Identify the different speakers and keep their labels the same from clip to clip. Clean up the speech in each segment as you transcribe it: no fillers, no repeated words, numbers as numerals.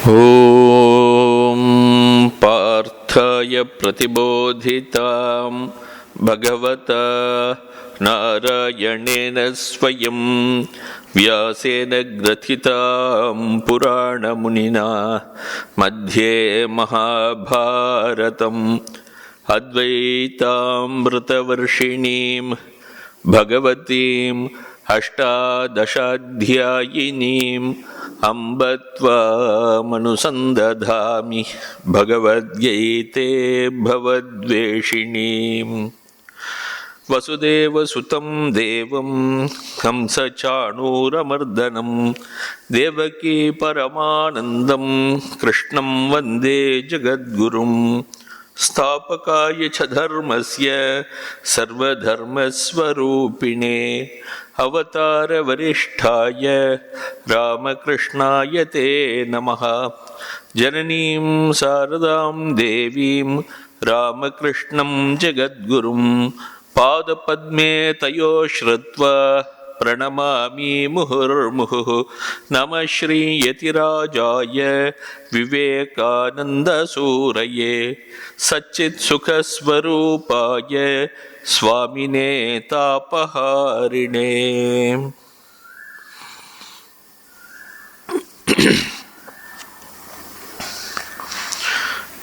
Speaker 1: ॐ पार्थाय प्रतिबोधितां भगवता नारायणेन स्वयं व्यासेन ग्रथितां पुराणमुनिना मध्ये महाभारतम् अद्वैतामृतवर्षिणीं भगवतीम् अष्टादशाध्यायिनीम् अम्ब त्वामनुसन्दधामि भगवद्गीते भवद्वेषिणीम् वसुदेवसुतं देवं कंसचाणूरमर्दनं देवकी परमानन्दं कृष्णं वन्दे जगद्गुरुं स्थापकाय च धर्मस्य सर्वधर्मस्वरूपिणे अवतारवरिष्ठाय रामकृष्णाय ते नमः। जननीं शारदां देवीं रामकृष्णं जगद्गुरुं पादपद्मे तयो श्रुत्वा प्रणमामि मुहुर्मुहुः। नमः श्री यतिराजाय विवेकानन्दसूरये सच्चित्सुखस्वरूपाय स्वामिने तापहारिणे।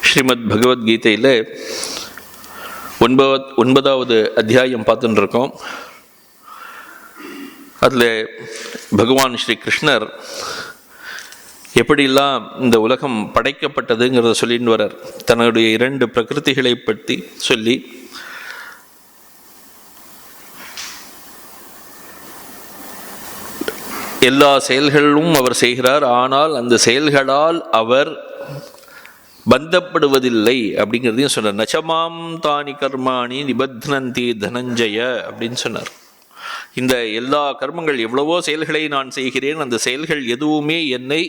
Speaker 1: ஸ்ரீமத் பகவத்கீதையில் 9வது அத்தியாயம் பார்த்துட்டு இருக்கோம். அதில் பகவான் ஸ்ரீ கிருஷ்ணர் எப்படிலாம் இந்த உலகம் படைக்கப்பட்டதுங்கிறத சொல்லிட்டு வரார். தன்னுடைய 2 பிரகிருதிகளை பற்றி சொல்லி எல்லா செயல்களும் அவர் செய்கிறார். ஆனால் அந்த செயல்களால் அவர் பந்தப்படுவதில்லை அப்படிங்கிறதையும் சொன்னார். நச்சமாம் தானி கர்மாணி நிபத்னந்தி தனஞ்சய அப்படின்னு சொன்னார். இந்த எல்லா கர்மங்கள், எவ்வளவோ செயல்களை நான் செய்கிறேன், அந்த செயல்கள் எதுவுமே என்னை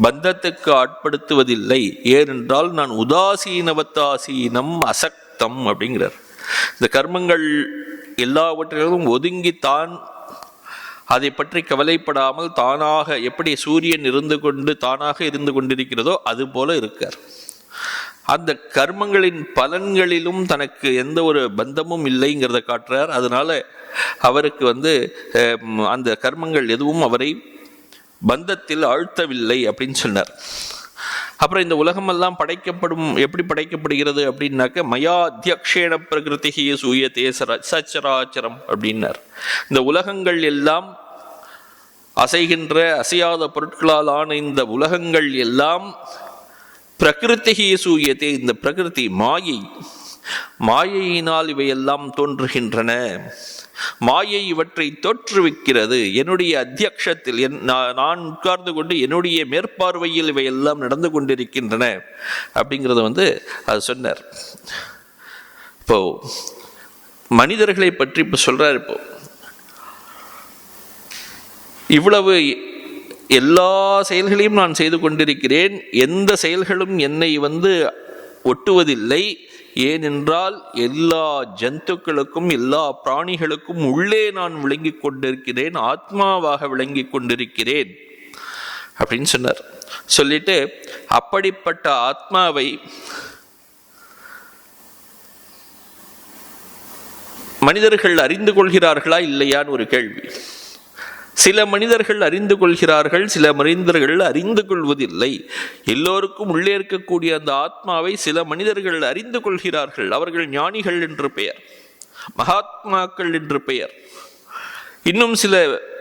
Speaker 1: பந்தத்துக்கு ஆட்படுத்துவதில்லை. ஏனென்றால் நான் உதாசீனவத்தாசீனம் அசக்தம் அப்படிங்கிறார். இந்த கர்மங்கள் எல்லாவற்றிலும் ஒதுங்கித்தான் அதை பற்றி கவலைப்படாமல் தானாக, எப்படி சூரியன் தானாக இருந்து கொண்டிருக்கிறதோ அது போல இருக்கார். அந்த கர்மங்களின் பலன்களிலும் தனக்கு எந்த ஒரு பந்தமும் இல்லைங்கிறத காட்டுறார். அதனால அவருக்கு அந்த கர்மங்கள் எதுவும் அவரை பந்தத்தில் ஆழ்த்தவில்லை அப்படின்னு சொன்னார். அப்புறம் இந்த உலகமெல்லாம் எப்படி படைக்கப்படுகிறது அப்படின்னாக்க மயா அத்தியக்ஷேண பிரகிருதி சூயதே சச்சராச்சரம் அப்படின்னார். இந்த உலகங்கள் எல்லாம் அசைகின்ற அசையாத பொருட்களால் ஆன இந்த உலகங்கள் எல்லாம் பிரகிருதி சூயதே, இந்த பிரகிருதி மாயையினால் இவையெல்லாம் தோன்றுகின்றன. மாயை இவற்றை தோற்றுவிக்கிறது. என்னுடைய அத்தியக்ஷத்தில் நான் உட்கார்ந்து கொண்டு என்னுடைய மேற்பார்வையில் இவையெல்லாம் நடந்து கொண்டிருக்கின்றன அப்படிங்கிறத அது சொன்னார். இப்போ மனிதர்களை பற்றி இப்போ சொல்றார். இப்போ இவ்வளவு எல்லா செயல்களையும் நான் செய்து கொண்டிருக்கிறேன், எந்த செயல்களும் என்னை ஒட்டுவதில்லை. ஏனென்றால் எல்லா ஜந்துக்களுக்கும் எல்லா பிராணிகளுக்கும் உள்ளே நான் விளங்கி கொண்டிருக்கிறேன், ஆத்மாவாக விளங்கி கொண்டிருக்கிறேன் அப்படின்னு சொன்னார். சொல்லிட்டு அப்படிப்பட்ட ஆத்மாவை மனிதர்கள் அறிந்து கொள்கிறார்களா இல்லையான்னு ஒரு கேள்வி. சில மனிதர்கள் அறிந்து கொள்கிறார்கள், சில மனிதர்கள் அறிந்து கொள்வதில்லை. எல்லோருக்கும் உள்ளே இருக்கக்கூடிய அந்த ஆத்மாவை சில மனிதர்கள் அறிந்து கொள்கிறார்கள். அவர்கள் ஞானிகள் என்று பெயர், மகாத்மாக்கள் என்று பெயர். இன்னும் சில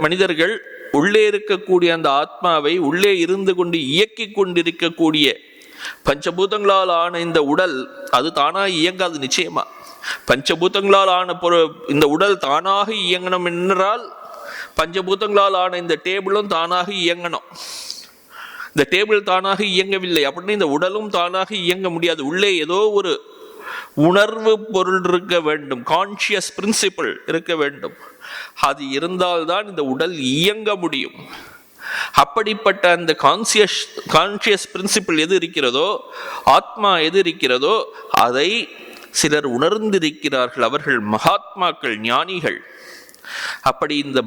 Speaker 1: மனிதர்கள் உள்ளே இருக்கக்கூடிய அந்த ஆத்மாவை உள்ளே இருந்து கொண்டு இயக்கி கொண்டிருக்கக்கூடிய பஞ்சபூதங்களால் ஆன இந்த உடல், அது தானாக இயங்காது. நிச்சயமா பஞ்சபூதங்களால் ஆன இந்த உடல் தானாக இயங்கணும் என்றால் பஞ்சபூதங்களால் ஆன இந்த டேபிளும் தானாக இயங்கணும். இந்த டேபிள் தானாக இயங்கவில்லை அப்படின்னு இந்த உடலும் தானாக இயங்க முடியாது. உள்ளே ஏதோ ஒரு உணர்வு பொருள் இருக்க வேண்டும், கான்ஷியஸ் பிரின்சிபிள் இருக்க வேண்டும். அது இருந்தால்தான் இந்த உடல் இயங்க முடியும். அப்படிப்பட்ட அந்த கான்ஷியஸ் பிரின்சிபிள் எது இருக்கிறதோ, ஆத்மா எது இருக்கிறதோ, அதை சிலர் உணர்ந்திருக்கிறார்கள். அவர்கள் மகாத்மாக்கள், ஞானிகள். அப்படி இந்த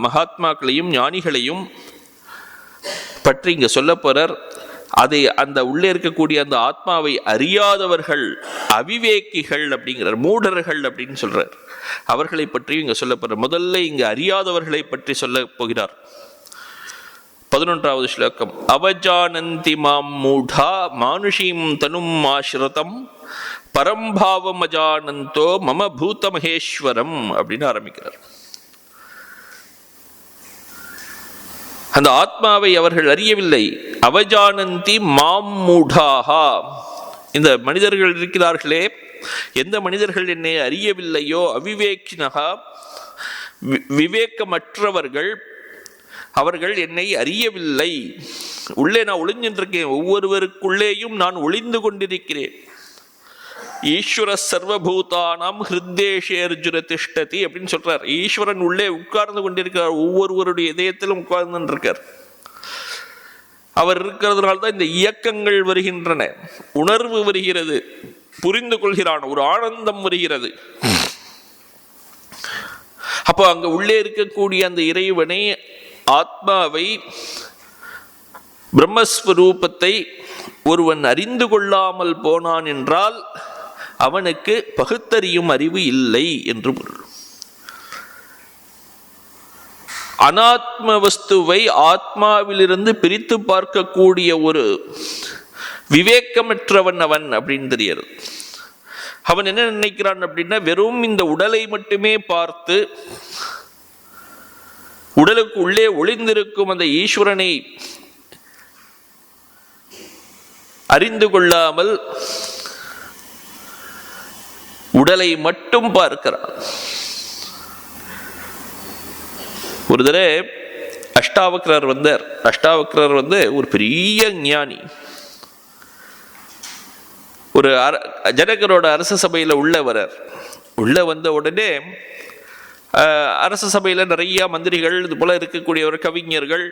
Speaker 1: மகாத்மாக்களையும் ஞானிகளையும் பற்றி இங்க சொல்ல போறார். அதை அந்த உள்ளே இருக்கக்கூடிய அந்த ஆத்மாவை அறியாதவர்கள் அவிவேக்கிகள் அப்படிங்கிறார், மூடர்கள் அப்படின்னு சொல்றார். அவர்களை பற்றி இங்க சொல்லப்படுற முதல்ல இங்க அறியாதவர்களை பற்றி சொல்ல போகிறார். 11வது ஸ்லோகம். அவஜானந்தி மாம் மூடா மானுஷீம் தனும் ஆஸ்ரிதம் பரம்பாவம் அஜானந்தோ மம பூத மகேஸ்வரம் அப்படின்னு ஆரம்பிக்கிறார். அந்த ஆத்மாவை அவர்கள் அறியவில்லை. அவஜானந்தி மாம் மூடாஹா, இந்த மனிதர்கள் இருக்கிறார்களே, எந்த மனிதர்கள் என்னை அறியவில்லையோ, அவிவேக்கினகா விவேகமற்றவர்கள், அவர்கள் என்னை அறியவில்லை. உள்ளே நான் ஒளிஞ்சின்றிருக்கேன், ஒவ்வொருவருக்குள்ளேயும் நான் ஒளிந்து கொண்டிருக்கிறேன். ஈஸ்வர சர்வபூதானாம் ஹிருத்தேஷே அர்ஜுன திஷ்டதி அப்படின்னு சொல்றார். ஈஸ்வரன் உள்ளே உட்கார்ந்து கொண்டிருக்கிறார், ஒவ்வொருவருடைய இதயத்திலும் உட்கார்ந்து இருக்கார். அவர் இருக்கிறதுனால தான் இந்த இயக்கங்கள் வருகின்றன, உணர்வு வருகிறது, புரிந்து கொள்கிறான், ஒரு ஆனந்தம் வருகிறது. அப்போ அங்க உள்ளே இருக்கக்கூடிய அந்த இறைவனை, ஆத்மாவை, பிரம்மஸ்வரூபத்தை ஒருவன் அறிந்து கொள்ளாமல் போனான் என்றால் அவனுக்கு பகுத்தறியும் அறிவு இல்லை என்று பொருள். அனாத்ம வஸ்துவை ஆத்மாவிலிருந்து பிரித்து பார்க்கக்கூடிய ஒரு விவேகமற்றவன் அவன் அப்படின்னு தெரியாது. அவன் என்ன நினைக்கிறான் அப்படின்னா, வெறும் இந்த உடலை மட்டுமே பார்த்து உடலுக்கு உள்ளே ஒளிந்திருக்கும் அந்த ஈஸ்வரனை அறிந்து கொள்ளாமல் உடலை மட்டும் பார்க்கிறான். ஒரு தடவை அஷ்டாவக்ரர் வந்தார். அஷ்டாவக்ரர் ஒரு பெரிய ஞானி. ஒரு ஜனகரோட அரச சபையில் உள்ள வரார். உள்ள வந்த உடனே அரச சபையில் நிறைய மந்திரிகள், இது போல இருக்கக்கூடிய ஒரு கவிஞர்கள்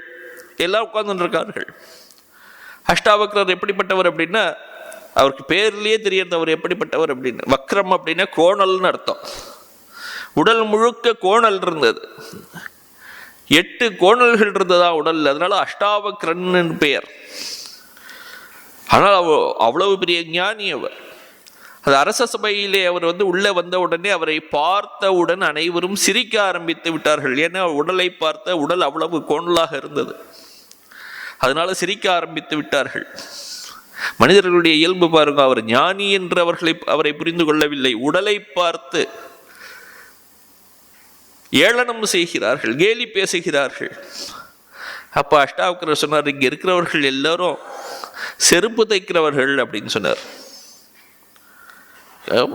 Speaker 1: எல்லாம் உட்கார்ந்து இருக்கார்கள். அஷ்டாவக்ரர் எப்படிப்பட்டவர் அப்படின்னா, அவருக்கு பேர்லயே தெரியறது அவர் எப்படிப்பட்டவர் அப்படின்னு. வக்ரம் அப்படின்னா கோணல்னு அர்த்தம். உடல் முழுக்க கோணல் இருந்தது, 8 கோணல்கள் இருந்ததா உடல், அதனால அஷ்டாவக்ரன் பெயர். ஆனால் அவ்வளவு பெரிய ஞானி அவர். அது அரச சபையிலே அவர் உள்ளே வந்த உடனே அவரை பார்த்தவுடன் அனைவரும் சிரிக்க ஆரம்பித்து விட்டார்கள். ஏன்னா உடலை பார்த்த உடல் அவ்வளவு கோணலாக இருந்தது, அதனால சிரிக்க ஆரம்பித்து விட்டார்கள். மனிதர்களுடைய இயல்பு பாருங்க, அவர் ஞானி என்று அவரை புரிந்து கொள்ளவில்லை. உடலை பார்த்து ஏளனம் செய்கிறார்கள், கேலி பேசுகிறார்கள். அப்ப அஷ்டாவக்ரர் சொன்னார், இங்க இருக்கிறவர்கள் எல்லாரும் செருப்பு தைக்கிறவர்கள் அப்படின்னு சொன்னார்.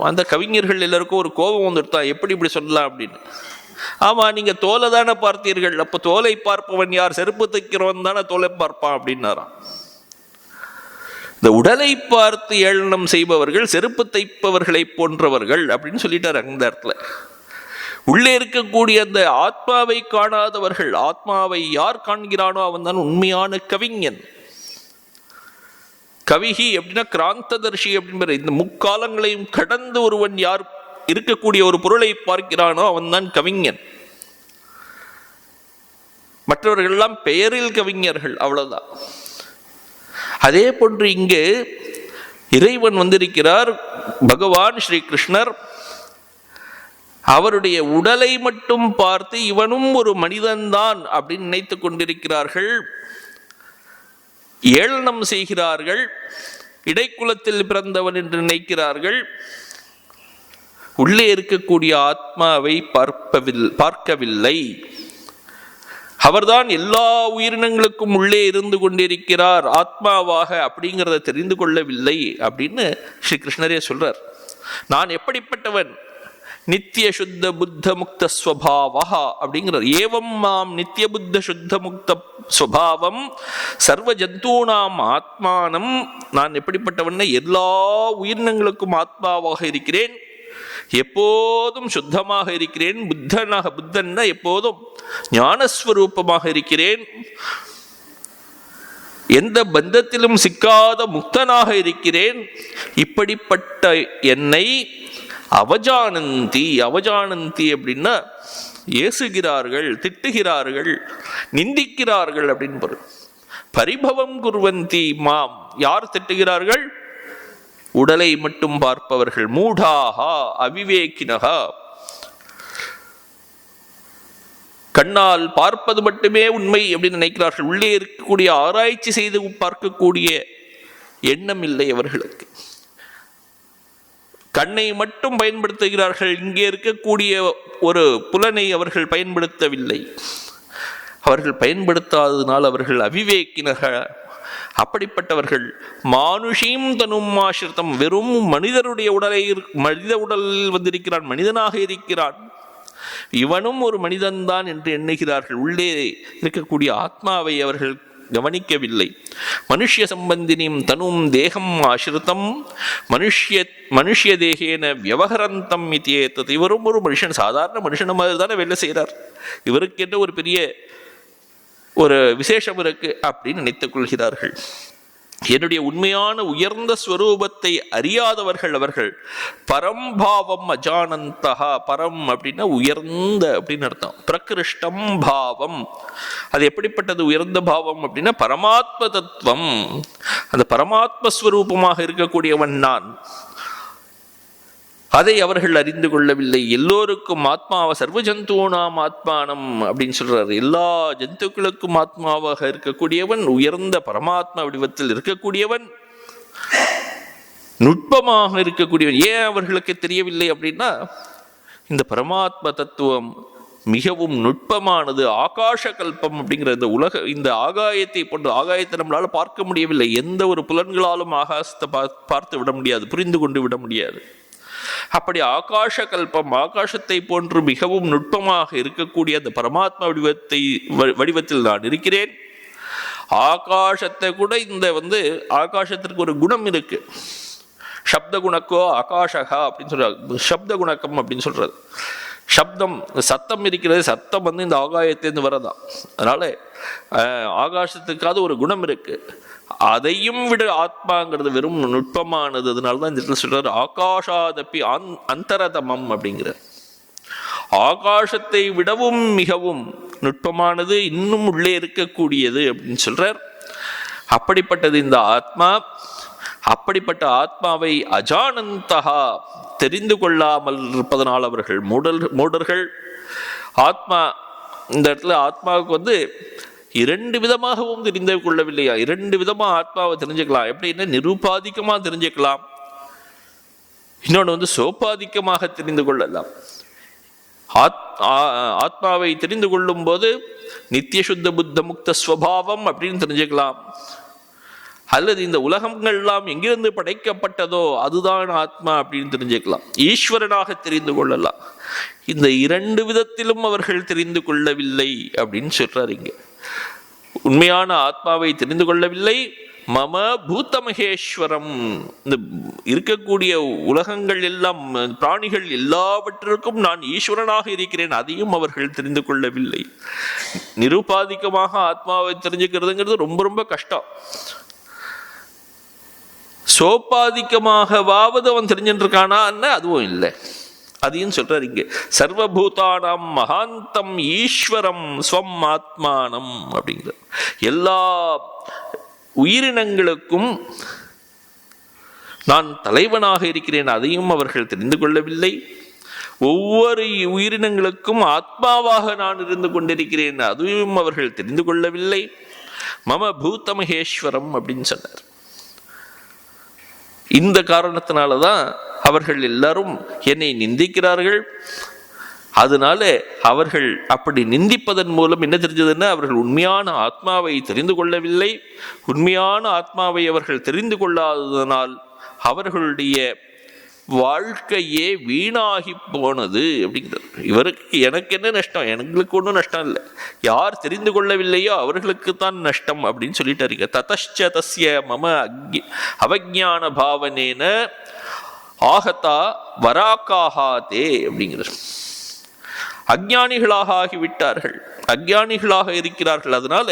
Speaker 1: அந்த கவிஞர்கள் எல்லாருக்கும் ஒரு கோபம் வந்துட்டான், எப்படி இப்படி சொல்லலாம் அப்படின்னு. ஆமா, நீங்க தோலை தானே பார்த்தீர்கள், அப்ப தோலை பார்ப்பவன் யார்? செருப்பு தைக்கிறவன் தானே தோலை பார்ப்பான் அப்படின்னாராம். இந்த உடலை பார்த்து ஏளனம் செய்பவர்கள் செருப்பு தைப்பவர்களை போன்றவர்கள் அப்படின்னு சொல்லிட்டார் அந்த இடத்துல. உள்ளே இருக்கக்கூடிய அந்த ஆத்மாவை காணாதவர்கள், ஆத்மாவை யார் காண்கிறானோ அவன் தான் உண்மையான கவிஞன். கவிஹி அப்படின்னா கிராந்ததர்ஷி அப்படின்னு. இந்த முக்காலங்களையும் கடந்து ஒருவன் யார் இருக்கக்கூடிய ஒரு பொருளை பார்க்கிறானோ அவன் தான் கவிஞன். மற்றவர்கள் எல்லாம் பெயரில் கவிஞர்கள், அவ்வளவுதான். அதே போன்று இங்கு இறைவன் வந்திருக்கிறார், பகவான் ஸ்ரீ கிருஷ்ணர். அவருடைய உடலை மட்டும் பார்த்து இவனும் ஒரு மனிதன்தான் அப்படின்னு நினைத்து கொண்டிருக்கிறார்கள், ஏளனம் செய்கிறார்கள், இடைக்குலத்தில் பிறந்தவன் என்று நினைக்கிறார்கள். உள்ளே இருக்கக்கூடிய ஆத்மாவை பார்க்கவில்லை. அவர்தான் எல்லா உயிரினங்களுக்கும் உள்ளே இருந்து கொண்டிருக்கிறார் ஆத்மாவாக அப்படிங்கிறத தெரிந்து கொள்ளவில்லை அப்படின்னு ஸ்ரீ கிருஷ்ணரே சொல்றார். நான் எப்படிப்பட்டவன்? நித்திய சுத்த புத்த முக்த ஸ்வபாவா அப்படிங்கிறார். ஏவம் மாம் நித்திய புத்த சுத்த முக்த ஸ்வபாவம் சர்வ ஜந்தூனாம் ஆத்மானம். நான் எப்படிப்பட்டவன்? எல்லா உயிரினங்களுக்கும் ஆத்மாவாக இருக்கிறேன், எப்போதும் சுத்தமாக இருக்கிறேன், புத்தன்னா எப்போதும் ஞானஸ்வரூபமாக இருக்கிறேன், எந்த பந்தத்திலும் சிக்காத முக்தனாக இருக்கிறேன். இப்படிப்பட்ட என்னை அவஜானந்தி அப்படின்னா ஏசுகிறார்கள், திட்டுகிறார்கள், நிந்திக்கிறார்கள் அப்படின்னு பொருள். பரிபவம் குர்வந்தி மாம், யார் திட்டுகிறார்கள்? உடலை மட்டும் பார்ப்பவர்கள். மூடாகா அவிவேகினகா, கண்ணால் பார்ப்பது மட்டுமே உண்மை அப்படின்னு நினைக்கிறார்கள். உள்ளே இருக்கக்கூடிய ஆராய்ச்சி செய்து பார்க்கக்கூடிய எண்ணம் இல்லை அவர்களுக்கு. கண்ணை மட்டும் பயன்படுத்துகிறார்கள், இங்கே இருக்கக்கூடிய ஒரு புலனை அவர்கள் பயன்படுத்தவில்லை. அவர்கள் பயன்படுத்தாததினால் அவர்கள் அவிவேக்கினர்கள். அப்படிப்பட்டவர்கள் மானுஷீம் தனும் ஆசிரித்தம், வெறும் மனிதருடைய மனித உடலில் வந்திருக்கிறான், மனிதனாக இருக்கிறான், இவனும் ஒரு மனிதன்தான் என்று எண்ணுகிறார்கள். உள்ளே இருக்கக்கூடிய ஆத்மாவை அவர்கள் கவனிக்கவில்லை. மனுஷ்ய சம்பந்தினியும் தனும் தேகம் ஆசிரித்தம் மனுஷ்ய தேகேன வியவஹரந்தம் இத்தியேத்தது. இவரும் ஒரு மனுஷன், சாதாரண மனுஷன மாதிரி தானே வேலை செய்கிறார், இவருக்கு என்ன ஒரு பெரிய ஒரு விசேஷம் இருக்கு அப்படின்னு நினைத்துக் கொள்கிறார்கள். என்னுடைய உண்மையான உயர்ந்த ஸ்வரூபத்தை அறியாதவர்கள் அவர்கள். பரம்பாவம் அஜானந்தகா, பரம் அப்படின்னா உயர்ந்த அப்படின்னு அர்த்தம். பிரகிருஷ்டம் பாவம், அது எப்படிப்பட்டது உயர்ந்த பாவம் அப்படின்னா பரமாத்ம தத்துவம், அந்த பரமாத்மஸ்வரூபமாக இருக்கக்கூடியவன் நான். அதை அவர்கள் அறிந்து கொள்ளவில்லை. எல்லோருக்கும் ஆத்மாவ சர்வ ஜந்தூனாம் ஆத்மானம் அப்படின்னு சொல்றாரு. எல்லா ஜந்துக்களுக்கும் ஆத்மாவாக இருக்கக்கூடியவன், உயர்ந்த பரமாத்மா வடிவத்தில் இருக்கக்கூடியவன், நுட்பமாக இருக்கக்கூடியவன். ஏன் அவர்களுக்கு தெரியவில்லை அப்படின்னா, இந்த பரமாத்ம தத்துவம் மிகவும் நுட்பமானது. ஆகாஷ கல்பம் அப்படிங்கிற இந்த இந்த ஆகாயத்தை போன்று, ஆகாயத்தை நம்மளால பார்க்க முடியவில்லை, எந்த ஒரு புலன்களாலும் ஆகாசத்தை பார்த்து விட முடியாது, புரிந்து கொண்டு விட முடியாது. அப்படி ஆகாஷ கல்பம், ஆகாசத்தை போன்று மிகவும் நுட்பமாக இருக்கக்கூடிய அந்த பரமாத்மா வடிவத்தில் நான் இருக்கிறேன். ஆகாசத்தை கூட இந்த ஆகாசத்திற்கு ஒரு குணம் இருக்கு, சப்த குணக்கோ ஆகாஷகா அப்படின்னு சொல்றாங்க. சப்த குணக்கம் அப்படின்னு சொல்றது, சப்தம் சத்தம் இருக்கிறது, சத்தம் இந்த ஆகாயத்திலிருந்து வரதான். அதனால ஆகாசத்துக்காவது ஒரு குணம் இருக்கு, அதையும் விட ஆத்மாங்கிறது வெறும் நுட்பமானது. அதனாலதான் இந்த இடத்துல சொல்றாரு ஆகாஷாதப்பி அந்தரதமம் அப்படிங்கிற. ஆகாசத்தை விடவும் மிகவும் நுட்பமானது, இன்னும் உள்ளே இருக்கக்கூடியது அப்படின்னு சொல்றார். அப்படிப்பட்டது இந்த ஆத்மா. அப்படிப்பட்ட ஆத்மாவை அஜானந்தகா, தெரிந்து கொள்ளாமல் இருப்பதனால் அவர்கள் மூடர்கள். ஆத்மா இந்த இடத்துல ஆத்மாவுக்கு இரண்டு விதமாகவும் தெரிந்து கொள்ளவில்லையா? இரண்டு விதமா ஆத்மாவை தெரிஞ்சுக்கலாம். எப்படின்னா நிருபாதிக்கமா தெரிஞ்சுக்கலாம், இன்னொன்று சோபாதிக்கமாக தெரிந்து கொள்ளலாம். ஆத்மாவை தெரிந்து கொள்ளும் போது நித்திய சுத்த புத்த முக்த ஸ்வபாவம் அப்படின்னு தெரிஞ்சுக்கலாம். அல்லது இந்த உலகங்கள்லாம் எங்கிருந்து படைக்கப்பட்டதோ அதுதான் ஆத்மா அப்படின்னு தெரிஞ்சுக்கலாம், ஈஸ்வரனாக தெரிந்து கொள்ளலாம். இந்த இரண்டு விதத்திலும் அவர்கள் தெரிந்து கொள்ளவில்லை அப்படின்னு சொல்றாரு இங்க. உண்மையான ஆத்மாவை தெரிந்து கொள்ளவில்லை. மம பூத மகேஸ்வரம், இந்த இருக்கக்கூடிய உலகங்கள் எல்லாம், பிராணிகள் எல்லாவற்றிற்கும் நான் ஈஸ்வரனாக இருக்கிறேன், அதையும் அவர்கள் தெரிந்து கொள்ளவில்லை. நிருபாதிக்கமாக ஆத்மாவை தெரிஞ்சுக்கிறதுங்கிறது ரொம்ப ரொம்ப கஷ்டம். சோபாதிக்கமாகவாவது அவன் தெரிஞ்சுட்டு இருக்கானா, அதுவும் இல்லை. அதையும் சொல்றாரு இங்க. சர்வபூதானாம் மகாந்தம் ஈஸ்வரம் ஸ்வம் ஆத்மானம் அப்படிங்கிற. எல்லா உயிரினங்களுக்கும் நான் தலைவனாக இருக்கிறேன், அதையும் அவர்கள் தெரிந்து கொள்ளவில்லை. ஒவ்வொரு உயிரினங்களுக்கும் ஆத்மாவாக நான் இருந்து கொண்டிருக்கிறேன், அதையும் அவர்கள் தெரிந்து கொள்ளவில்லை. மம பூத மகேஸ்வரம் அப்படின்னு சொன்னார். இந்த காரணத்தினாலதான் அவர்கள் எல்லாரும் என்னை நிந்திக்கிறார்கள். அதனால அவர்கள் அப்படி நிந்திப்பதன் மூலம் என்ன தெரிஞ்சதுன்னா, அவர்கள் உண்மையான ஆத்மாவை தெரிந்து கொள்ளவில்லை. உண்மையான ஆத்மாவை அவர்கள் தெரிந்து கொள்ளாததனால் அவர்களுடைய வாழ்க்கையே வீணாகி போனது அப்படிங்கிறது. இவருக்கு எனக்கு என்ன நஷ்டம், எங்களுக்கு ஒன்றும் நஷ்டம் இல்லை, யார் தெரிந்து கொள்ளவில்லையோ அவர்களுக்குத்தான் நஷ்டம் அப்படின்னு சொல்லிட்டாரு. ததச்ச தஸ்ய மம அவஜ்ஞான பாவனேன ஆகதா வராக்காகாதே அப்படிங்கிறார். அஞ்ஞானிகளாக ஆகிவிட்டார்கள், அஞ்ஞானிகளாக இருக்கிறார்கள். அதனால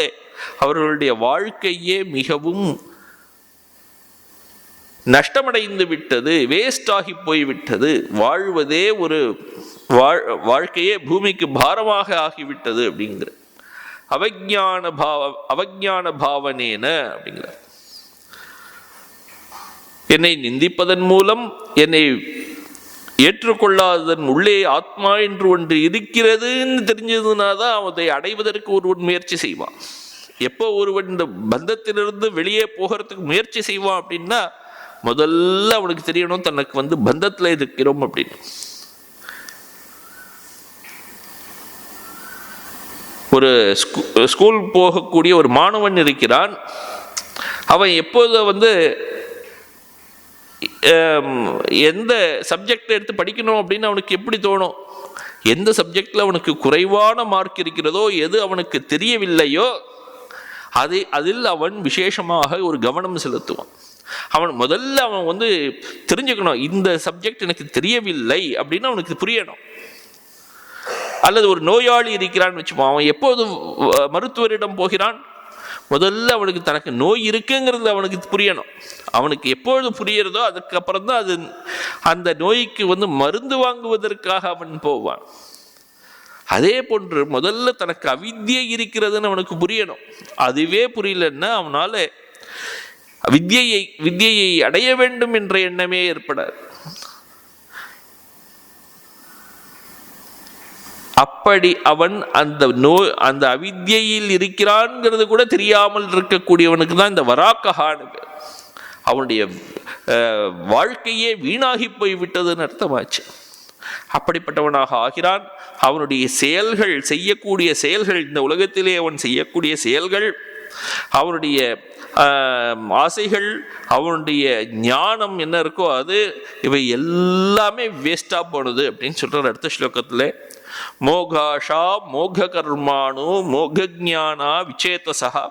Speaker 1: அவர்களுடைய வாழ்க்கையே மிகவும் நஷ்டமடைந்து விட்டது, வேஸ்ட் ஆகி போய்விட்டது. வாழ்வதே ஒரு வாழ்க்கையே பூமிக்கு பாரமாக ஆகிவிட்டது அப்படிங்கிற. அவஜ்ஞான பாவனேன அப்படிங்கிற. என்னை நிந்திப்பதன் மூலம், என்னை ஏற்றுக்கொள்ளாததன் உள்ளே ஆத்மா என்று ஒன்று இருக்கிறதுன்னு தெரிஞ்சதுனா தான் அதை அடைவதற்கு ஒருவன் முயற்சி செய்வான். எப்போ ஒருவன் இந்த பந்தத்திலிருந்து வெளியே போகிறதுக்கு முயற்சி செய்வான் அப்படின்னா, முதல்ல அவனுக்கு தெரியணும் தனக்கு பந்தத்தில் இருக்கிறோம் அப்படின்னு. ஒரு ஸ்கூல் போகக்கூடிய ஒரு மாணவன் இருக்கிறான். அவன் எப்போது எந்த சப்ஜெக்ட் எடுத்து படிக்கணும் அப்படின்னு அவனுக்கு எப்படி தோணும்? எந்த சப்ஜெக்டில் அவனுக்கு குறைவான மார்க் இருக்கிறதோ, எது அவனுக்கு தெரியவில்லையோ அதில் அவன் விசேஷமாக ஒரு கவனம் செலுத்துவான். முதல்ல அவன் தெரிஞ்சுக்கணும், இந்த சப்ஜெக்ட் எனக்கு தெரியவில்லை அப்படின்னு அவனுக்கு புரியணும். அல்லது ஒரு நோயாளி இருக்கிறான்னு வச்சுப்போம், அவன் எப்போது மருத்துவரிடம் போகிறான்? முதல்ல அவனுக்கு தனக்கு நோய் இருக்குங்கிறது அவனுக்கு புரியணும். அவனுக்கு எப்பொழுது புரியறதோ அதுக்கப்புறம் தான் அந்த நோய்க்கு மருந்து வாங்குவதற்காக அவன் போவான். அதே போன்று முதல்ல தனக்கு அவித்யை இருக்கிறதுன்னு அவனுக்கு புரியணும். அதுவே புரியலன்னா அவனால வித்யை அடைய வேண்டும் என்ற எண்ணமே ஏற்படாது. அப்படி அவன் அந்த அவித்யில் இருக்கிறான்ங்கிறது கூட தெரியாமல் இருக்கக்கூடியவனுக்கு தான் இந்த வராக்கஹான்னு பேர். அவனுடைய வாழ்க்கையே வீணாகி போய்விட்டதுன்னு அர்த்தமாச்சு. அப்படிப்பட்டவனாக ஆகிறான். அவனுடைய செயல்கள், செய்யக்கூடிய செயல்கள், இந்த உலகத்திலே அவன் செய்யக்கூடிய செயல்கள், அவனுடைய ஆசைகள், அவனுடைய ஞானம் என்ன இருக்கோ அது, இவை எல்லாமே வேஸ்டா போனது அப்படின்னு சொல்றார் அடுத்த ஸ்லோகத்துல. மோகாஷா மோக கர்மாணு மோகஜானா விசேதசா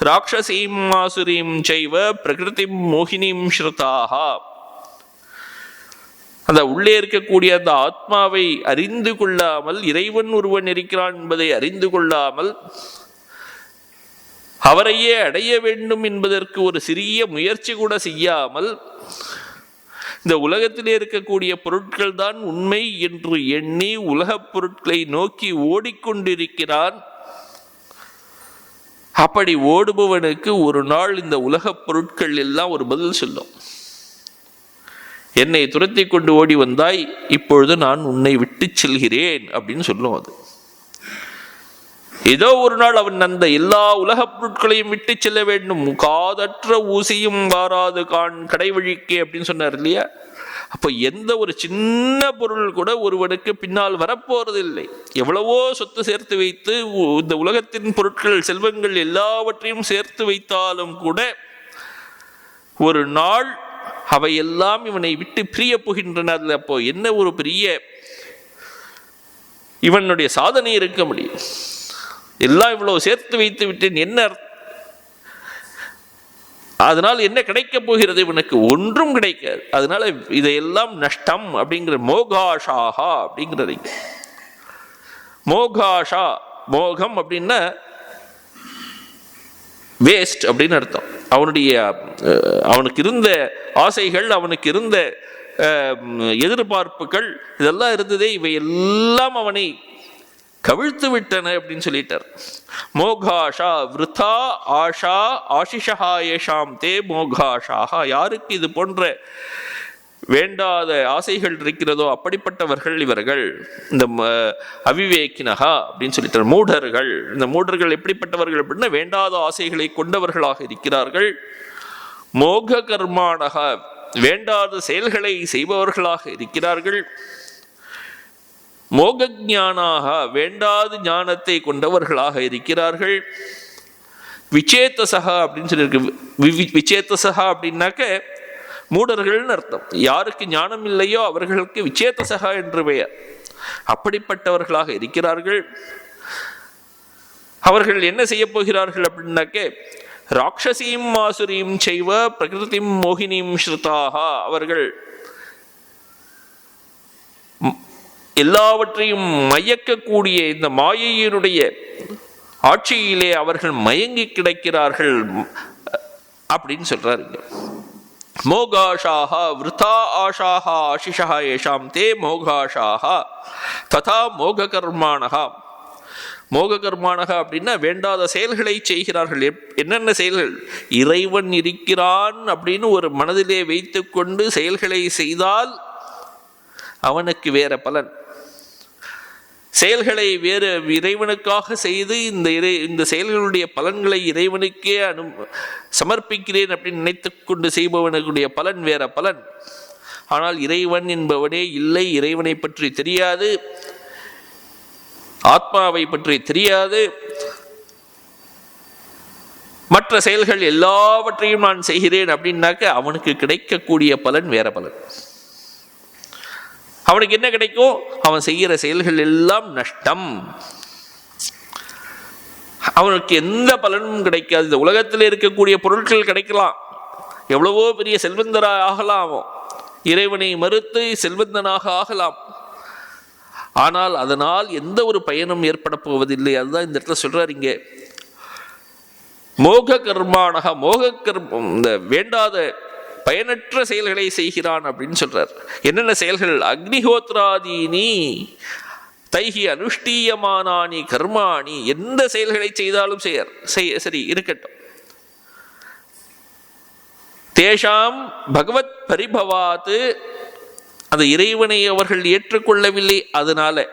Speaker 1: ராட்சசீம் ஆசுரீம் சைவ பிரகிருதிம் மோகினீம் ஸ்ருதாக. அந்த உள்ளே இருக்கக்கூடிய அந்த ஆத்மாவை அறிந்து கொள்ளாமல், இறைவன் ஒருவன் இருக்கிறான் என்பதை அறிந்து கொள்ளாமல், அவரையே அடைய வேண்டும் என்பதற்கு ஒரு சிறிய முயற்சி கூட செய்யாமல், இந்த உலகத்திலே இருக்கக்கூடிய பொருட்கள் தான் உண்மை என்று எண்ணி உலகப் பொருட்களை நோக்கி ஓடிக்கொண்டிருக்கிறான். அப்படி ஓடுபவனுக்கு ஒரு நாள் இந்த உலகப் பொருட்கள் எல்லாம் ஒரு பதில் சொல்லும். என்னை துரத்தி கொண்டு ஓடி வந்தாய், இப்பொழுது நான் உன்னை விட்டு செல்கிறேன் அப்படின்னு சொல்லும். அது ஏதோ ஒரு நாள் அவன் அந்த எல்லா உலகப் பொருட்களையும் விட்டு செல்ல வேண்டும். காதற்ற ஊசியும் வாராது கான் கடை வழிக்கே அப்படின்னு சொன்னார் இல்லையா? அப்போ எந்த ஒரு சின்ன பொருள் கூட ஒருவனுக்கு பின்னால் வரப்போறதில்லை. எவ்வளவோ சொத்து சேர்த்து வைத்து இந்த உலகத்தின் பொருட்கள், செல்வங்கள் எல்லாவற்றையும் சேர்த்து வைத்தாலும் கூட ஒரு நாள் அவையெல்லாம் இவனை விட்டு பிரிய போகின்றன. அதுல அப்போ என்ன ஒரு பெரிய இவனுடைய சாதனை இருக்க முடியும்? எல்லாம் இவ்வளவு சேர்த்து வைத்து விட்டேன், என்ன அதனால் என்ன கிடைக்க போகிறது? இவனுக்கு ஒன்றும் கிடைக்காது. அதனால இதையெல்லாம் நஷ்டம் அப்படிங்கிற மோகாஷாகா அப்படிங்கிறது. மோகாஷா, மோகம் அப்படின்னா வேஸ்ட் அப்படின்னு அர்த்தம். அவனுக்கு இருந்த ஆசைகள், அவனுக்கு இருந்த எதிர்பார்ப்புகள் இதெல்லாம் இருந்ததே, இவை எல்லாம் அவனை கவிழ்த்து விட்டன அப்படின்னு சொல்லிட்டார். மோகாஷா விருத்தா ஆஷா ஆஷிஷா ஏஷாம் தே மோகாஷாஹா. யாருக்கு இது போன்ற வேண்டாத ஆசைகள் இருக்கிறதோ அப்படிப்பட்டவர்கள் இவர்கள், இந்த அவிவேக்கினகா அப்படின்னு சொல்லிட்டார். மூடர்கள். இந்த மூடர்கள் எப்படிப்பட்டவர்கள் அப்படின்னா வேண்டாத ஆசைகளை கொண்டவர்களாக இருக்கிறார்கள். மோக கர்மானக, வேண்டாத செயல்களை செய்பவர்களாக இருக்கிறார்கள். மோகஜானாக, வேண்டாத ஞானத்தை கொண்டவர்களாக இருக்கிறார்கள். விசேதசகா அப்படின்னு சொல்லியிருக்கு. விசேதசகா அப்படின்னாக்க மூடர்கள்னு அர்த்தம். யாருக்கு ஞானம் இல்லையோ அவர்களுக்கு விசேதசகா என்று பெயர். அப்படிப்பட்டவர்களாக இருக்கிறார்கள். அவர்கள் என்ன செய்ய போகிறார்கள் அப்படின்னாக்க ராட்சசீம் ஆசுரீம் செய்வ பிரகிருதிம் மோகினீம் ஸ்ருதாக. அவர்கள் எல்லாவற்றையும் மயக்கக்கூடிய இந்த மாயையினுடைய ஆட்சியிலே அவர்கள் மயங்கி கிடக்கிறார்கள் அப்படின்னு சொல்றாருங்க. மோகாஷாஹ விருத்தா ஆஷாஹ ஆஷிஷா ஏஷாம் தே மோகாஷாஹ ததா மோக கர்மாணஹ. மோக கர்மானக அப்படின்னா வேண்டாத செயல்களை செய்கிறார்கள். என்னென்ன செயல்கள்? இறைவன் இருக்கிறான் அப்படின்னு ஒரு மனதிலே வைத்து கொண்டு செயல்களை செய்தால் அவனுக்கு வேற பலன். செயல்களை வேறு இறைவனுக்காக செய்து இந்த செயல்களுடைய பலன்களை இறைவனுக்கே சமர்ப்பிக்கிறேன் அப்படின்னு நினைத்து கொண்டு செய்பவனுடைய பலன் வேற பலன். ஆனால் இறைவன் என்பவனே இல்லை, இறைவனை பற்றி தெரியாது, ஆத்மாவை பற்றி தெரியாது, மற்ற செயல்கள் எல்லாவற்றையும் நான் செய்கிறேன் அப்படின்னாக்க அவனுக்கு கிடைக்கக்கூடிய பலன் வேற பலன். அவனுக்கு என்ன கிடைக்கும்? அவன் செய்கிற செயல்கள் எல்லாம் நஷ்டம், அவனுக்கு எந்த பலனும் கிடைக்காது. இந்த உலகத்தில் இருக்கக்கூடிய பொருட்கள் கிடைக்கலாம், எவ்வளவோ பெரிய செல்வந்தராக ஆகலாம், அவன் இறைவனை மறுத்து செல்வந்தனாக ஆகலாம், ஆனால் அதனால் எந்த ஒரு பயனும் ஏற்பட போவதில்லை. அதுதான் இந்த இடத்துல சொல்றார். இங்கே மோக கர்மானக, இந்த வேண்டாத பயனற்ற செயல்களை செய்கிறான் அப்படின்னு சொல்றார். என்னென்ன செயல்கள்? அக்னிஹோத்ராதீனி தைஹி அனுஷ்டீயமானானி கர்மாணி. எந்த செயல்களை செய்தாலும் சரி இருக்கட்டும். தேஷாம் பகவத் பரிபவாத்து, அந்த இறைவனை அவர்கள் ஏற்றுக்கொள்ளவில்லை, அதனால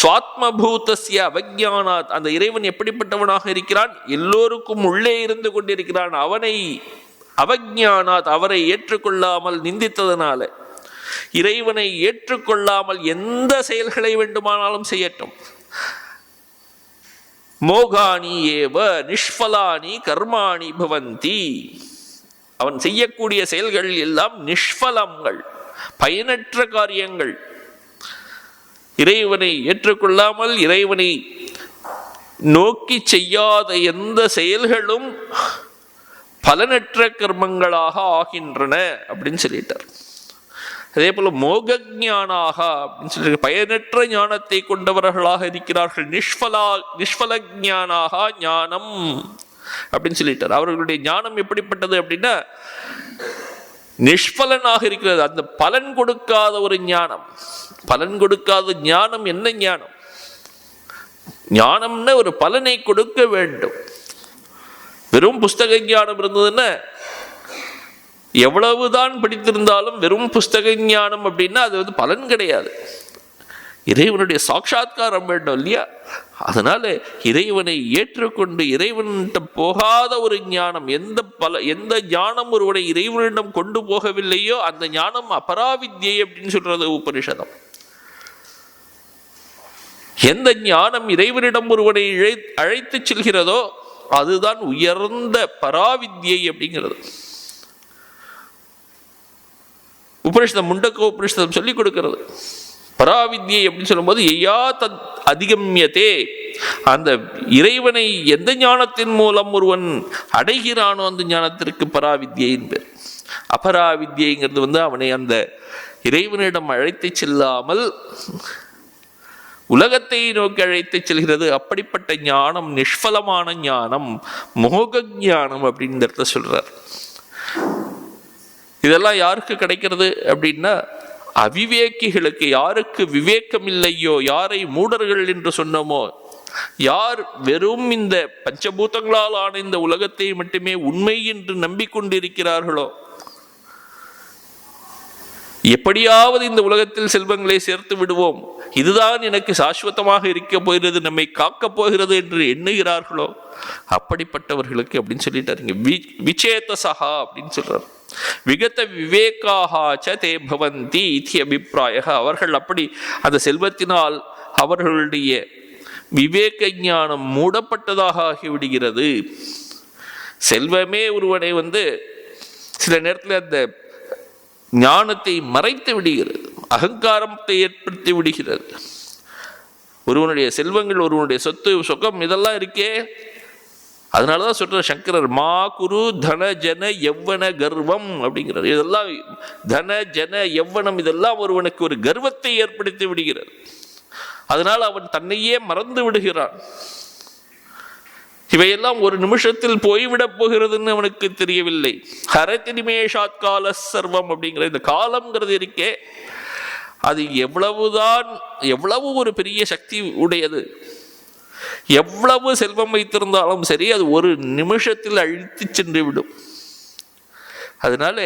Speaker 1: சுவாத்மபூதஸ்ய அவஜ்ஞானாத், அந்த இறைவன் எப்படிப்பட்டவனாக இருக்கிறான்? எல்லோருக்கும் உள்ளே இருந்து கொண்டிருக்கிறான். அவனை அவஜ்ஞானாத், அவரை ஏற்றுக்கொள்ளாமல் நிந்தித்ததனால, இறைவனை ஏற்றுக்கொள்ளாமல் எந்த செயல்களை வேண்டுமானாலும் செய்யட்டும். மோகானி ஏவ நிஷ்பலானி கர்மாணி பவந்தி. அவன் செய்யக்கூடிய செயல்கள் எல்லாம் நிஷ்பலங்கள், பயனற்ற காரியங்கள். இறைவனை ஏற்றுக்கொள்ளாமல் இறைவனை நோக்கி செய்யாத எந்த செயல்களும் பலனற்ற கர்மங்களாக ஆகின்றன அப்படின்னு சொல்லிட்டார். அதே போல மோகஞானாக அப்படின்னு சொல்லி பயனற்ற ஞானத்தை கொண்டவர்களாக இருக்கிறார்கள். நிஷ்பல ஞானாக ஞானம் அப்படின்னு சொல்லிட்டார். அவர்களுடைய ஞானம் எப்படிப்பட்டது அப்படின்னா நிஷ்பலனாக இருக்கிறது. அந்த பலன் கொடுக்காத ஒரு ஞானம். பலன் கொடுக்காத ஞானம் என்ன ஞானம்? ஞானம்னா ஒரு பலனை கொடுக்க வேண்டும். வெறும் புஸ்தக ஞானம் இருந்ததுன்னா, எவ்வளவுதான் படித்திருந்தாலும் வெறும் புஸ்தக ஞானம் அப்படின்னா அது பலன் கிடையாது. இறைவனுடைய சாட்சாத்காரம் வேண்டும் இல்லையா? அதனால இறைவனை ஏற்றுக்கொண்டு இறைவனிட்ட போகாத ஒரு ஞானம், எந்த ஞானம் ஒருவனை இறைவனிடம் கொண்டு போகவில்லையோ அந்த ஞானம் அபராவித்யை அப்படின்னு சொல்றது உபனிஷதம். எந்த ஞானம் இறைவனிடம் ஒருவனை அழைத்து செல்கிறதோ அதுதான் உயர்ந்த பராவித்யை அப்படிங்கிறது. உபனிஷதம், முண்டக்க உபனிஷதம் சொல்லிக் கொடுக்கிறது. பராவித்யை அப்படின்னு சொல்லும்போது ஐயா தத் அதிகம்யத்தே, அந்த இறைவனை எந்த ஞானத்தின் மூலம் ஒருவன் அடைகிறானோ அந்த ஞானத்திற்கு பராவித்யின் பேர். அபராவித்யைங்கிறது அவனை அந்த இறைவனிடம் அழைத்து செல்லாமல் உலகத்தை நோக்கி அழைத்து செல்கிறது. அப்படிப்பட்ட ஞானம் நிஷ்பலமான ஞானம், மோக ஞானம் அப்படின்னு இடத்த சொல்றார். இதெல்லாம் யாருக்கு கிடைக்கிறது அப்படின்னா அவிவேக்கிகளுக்கு. யாருக்கு விவேகம் இல்லையோ, யாரை மூடர்கள் என்று சொன்னோமோ, யார் வெறும் இந்த பஞ்சபூதங்களால் ஆன இந்த உலகத்தை மட்டுமே உண்மை என்று நம்பிக்கொண்டிருக்கிறார்களோ, எப்படியாவது இந்த உலகத்தில் செல்வங்களை சேர்த்து விடுவோம், இதுதான் எனக்கு சாஸ்வதமாக இருக்க போகிறது, நம்மை காக்கப் போகிறது என்று எண்ணுகிறார்களோ அப்படிப்பட்டவர்களுக்கு அப்படின்னு சொல்லிட்டாருங்க விசேதசா அப்படின்னு சொல்றார். விகத விவேகாச்ச தே பவந்தி இதி அபிப்பிராய. அவர்கள் அப்படி அந்த செல்வத்தினால் அவர்களுடைய விவேக ஞானம் மூடப்பட்டதாக ஆகிவிடுகிறது. செல்வமே ஒருவனை சில நேரத்தில் அந்த ஞானத்தை மறைத்து விடுகிறது, அகங்காரத்தை ஏற்படுத்தி விடுகிறது. ஒருவனுடைய செல்வங்கள், ஒருவனுடைய சொத்து சுகம் இதெல்லாம் இருக்கே, அதனாலதான் சொல்ற சங்கரர் மா குரு தன ஜன யவ்வன கர்வம் அப்படிங்கிறார். இதெல்லாம் தன ஜன யவ்வனம் இதெல்லாம் ஒருவனுக்கு ஒரு கர்வத்தை ஏற்படுத்தி விடுகிறது. அதனால அவன் தன்னையே மறந்து விடுகிறான். இவையெல்லாம் ஒரு நிமிஷத்தில் போய்விடப் போகிறதுன்னு அவனுக்கு தெரியவில்லை. ஹரதி நிமேஷாத் கால சர்வம் அப்படிங்கிற இந்த காலம்ங்கிறது இருக்கே, அது எவ்வளவு ஒரு பெரிய சக்தி உடையது. எவ்வளவு செல்வம் வைத்திருந்தாலும் சரி, அது ஒரு நிமிஷத்தில் அழித்து சென்று விடும். அதனால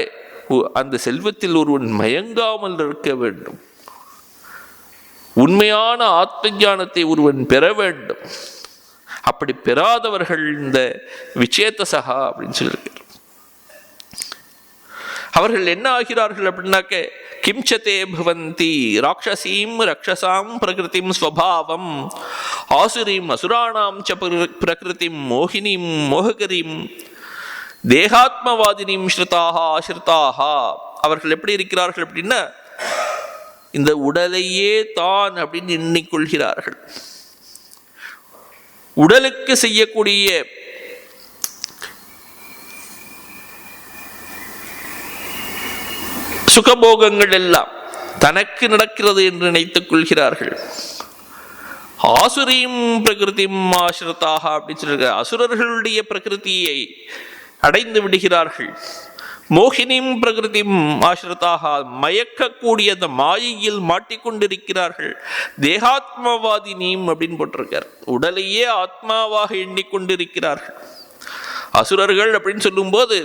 Speaker 1: அந்த செல்வத்தில் ஒருவன் மயங்காமல் இருக்க வேண்டும். உண்மையான ஆத்ம ஞானத்தை ஒருவன் பெற வேண்டும். அப்படி பெறாதவர்கள் இந்த விசேதசகா அப்படின்னு சொல்லியிருக்கிறார். அவர்கள் என்ன ஆகிறார்கள் அப்படின்னாக்க, கிம்சதே பவந்தி ராட்சசீம் ரக்ஷசாம் பிரகிருதிம் ஸ்வபாவம் ஆசுரீம் அசுராணாம் ச பிரகிருதிம் மோகினீம் மோககரீம் தேகாத்மவாதினியும் ஸ்ருதாக ஆசிரிதாக. அவர்கள் எப்படி இருக்கிறார்கள் அப்படின்னா, இந்த உடலையே தான் அப்படின்னு எண்ணிக்கொள்கிறார்கள். உடலுக்கு செய்யக்கூடிய சுகபோகங்கள் எல்லாம் தனக்கு நடக்கிறது என்று நினைத்துக் கொள்கிறார்கள். ஆசுரீம் பிரகிருதிம் ஆசிரிதாக அப்படின்னு சொல்லிருக்க, அசுரர்களுடைய பிரகிருதியை அடைந்து விடுகிறார்கள். மோகினிம் பிரகிருதிம் ஆசிரிதாக, மயக்கக்கூடிய அந்த மாயையில் மாட்டிக்கொண்டிருக்கிறார்கள். தேகாத்மவாதினியும் அப்படின்னு போட்டிருக்கார். உடலையே ஆத்மாவாக எண்ணிக்கொண்டிருக்கிறார்கள். அசுரர்கள் அப்படின்னு சொல்லும்போது,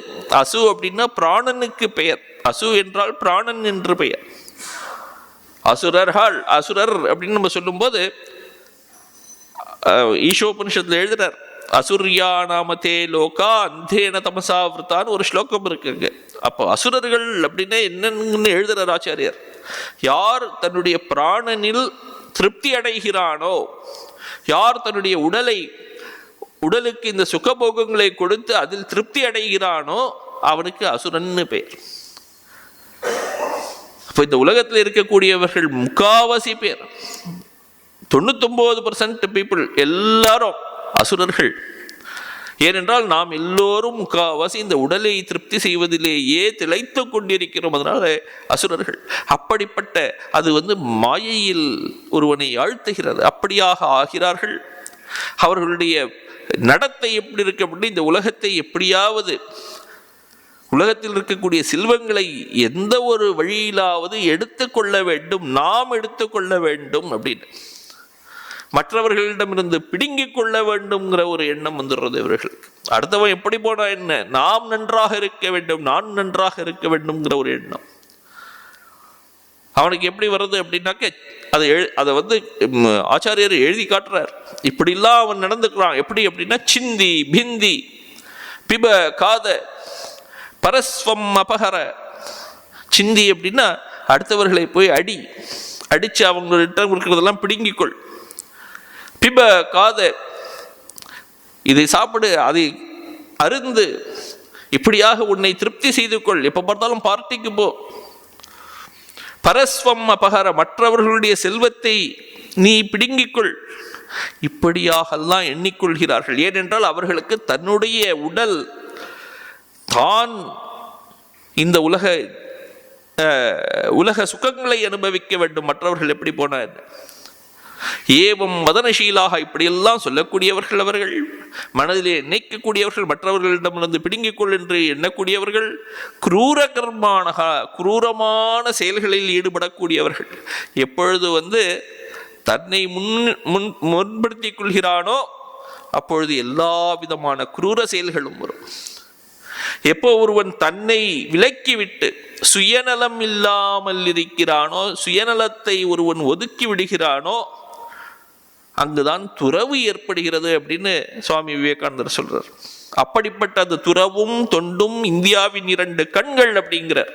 Speaker 1: அசு அப்படின்னா பிராணனுக்கு பெயர். அசு என்றால் பிராணன் என்று பெயர். அசுரர்கள், அசுரர் அப்படின்னு நம்ம சொல்லும்போது ஈஷோபனிஷத்துல எழுதுறார், அசுரியா நாமதே லோகா அந்தேன தமசாவிருத்தான்னு ஒரு ஸ்லோகம் இருக்குங்க. அப்போ அசுரர்கள் அப்படின்னா என்னன்னு எழுதுறார் ஆச்சாரியர். யார் தன்னுடைய பிராணனில் திருப்தி அடைகிறானோ, யார் தன்னுடைய உடலுக்கு இந்த சுகபோகங்களை கொடுத்து அதில் திருப்தி அடைகிறானோ அவனுக்கு அசுரன்னு பெயர். அப்போ இந்த உலகத்தில் இருக்கக்கூடியவர்கள் முக்காவாசி பேர், 99% பீப்புள் எல்லாரும் அசுரர்கள். ஏனென்றால் நாம் எல்லோரும் முக்காவாசி இந்த உடலை திருப்தி செய்வதிலேயே திளைத்து கொண்டிருக்கிறோம். அதனால அசுரர்கள். அப்படிப்பட்ட அது மாயையில் ஒருவனை ஆழ்த்துகிறது. அப்படியாக ஆகிறார்கள். அவர்களுடைய நடத்தை எப்படி இருக்கு அப்படின்னு, இந்த உலகத்தை எப்படியாவது, உலகத்தில் இருக்கக்கூடிய செல்வங்களை எந்த ஒரு வழியிலாவது எடுத்துக்கொள்ள வேண்டும், நாம் எடுத்துக்கொள்ள வேண்டும் அப்படின்னு, மற்றவர்களிடமிருந்து பிடுங்கிக் கொள்ள வேண்டும்ங்கிற ஒரு எண்ணம் வந்துடுறது இவர்களுக்கு. அடுத்தவன் எப்படி போனா என்ன, நாம் நன்றாக இருக்க வேண்டும், நான் நன்றாக இருக்க வேண்டும்ங்கிற ஒரு எண்ணம் அவனுக்கு எப்படி வருது அப்படின்னாக்க, அதை ஆச்சாரியர் எழுதி காட்டுறார். இப்படிலாம் அவன் நடந்துக்கிறான். எப்படி அப்படின்னா, சிந்தி பிந்தி பிப காத பரஸ்வம் அபகர. சிந்தி அப்படின்னா அடுத்தவர்களை போய் அடிச்சு அவங்கள்ட்ட இருக்கிறதெல்லாம் பிடுங்கிக்கொள். பிப காத, இதை சாப்பிடு, அதை அருந்து, இப்படியாக உன்னை திருப்தி செய்து கொள். எப்ப பார்த்தாலும் பார்ட்டிக்கு போ. பரஸ்வம் அபகர, மற்றவர்களுடைய செல்வத்தை நீ பிடுங்கிக்கொள். இப்படியாகலாம் எண்ணிக்கொள்கிறார்கள். ஏனென்றால் அவர்களுக்கு தன்னுடைய உடல் தான் இந்த உலக சுகங்களை அனுபவிக்க வேண்டும். மற்றவர்கள் எப்படி போனார் ஏவம் மதனசீலாக, இப்படியெல்லாம் சொல்லக்கூடியவர்கள், அவர்கள் மனதிலே நினைக்கக்கூடியவர்கள், மற்றவர்களிடமிருந்து பிடுங்கிக் கொள் என்று எண்ணக்கூடியவர்கள், குரூர கர்மானகா, குரூரமான செயல்களில் ஈடுபடக்கூடியவர்கள். எப்பொழுது தன்னை முன்படுத்திக் கொள்கிறானோ அப்பொழுது எல்லா விதமான குரூர செயல்களும் வரும். எப்போ ஒருவன் தன்னை விலக்கிவிட்டு சுயநலம் இல்லாமல் இருக்கிறானோ, சுயநலத்தை ஒருவன் ஒதுக்கி விடுகிறானோ, அங்குதான் துறவு ஏற்படுகிறது அப்படின்னு சுவாமி விவேகானந்தர் சொல்றார். அப்படிப்பட்ட அந்த துறவும் தொண்டும் இந்தியாவின் 2 கண்கள் அப்படிங்கிறார்.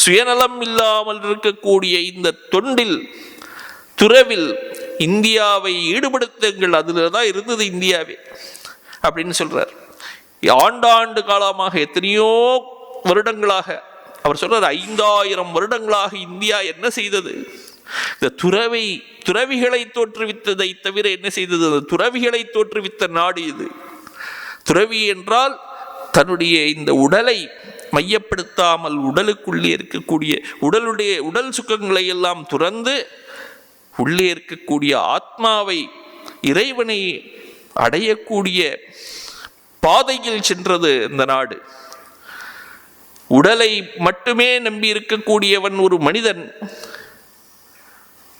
Speaker 1: சுயநலம் இல்லாமல் இருக்கக்கூடிய இந்த தொண்டில், துறவில் இந்தியாவை ஈடுபடுத்துங்கள். அதுல தான் இருந்தது இந்தியாவே அப்படின்னு சொல்றார். ஆண்டாண்டு காலமாக, எத்தனையோ வருடங்களாக, அவர் சொல்றார் 5000 வருடங்களாக இந்தியா என்ன செய்தது? இந்த துறவிகளை தோற்றுவித்ததை தவிர என்ன செய்தது? அந்த துறவிகளை தோற்றுவித்த நாடு இது. துறவி என்றால் தன்னுடைய இந்த உடலை மையப்படுத்தாமல், உடலுக்குள்ளே இருக்கக்கூடிய உடல் சுகங்களை எல்லாம் துறந்து உள்ளே இருக்கக்கூடிய ஆத்மாவை, இறைவனை அடையக்கூடிய பாதையில் சென்றது இந்த நாடு. உடலை மட்டுமே நம்பி இருக்கக்கூடியவன் ஒரு மனிதன்,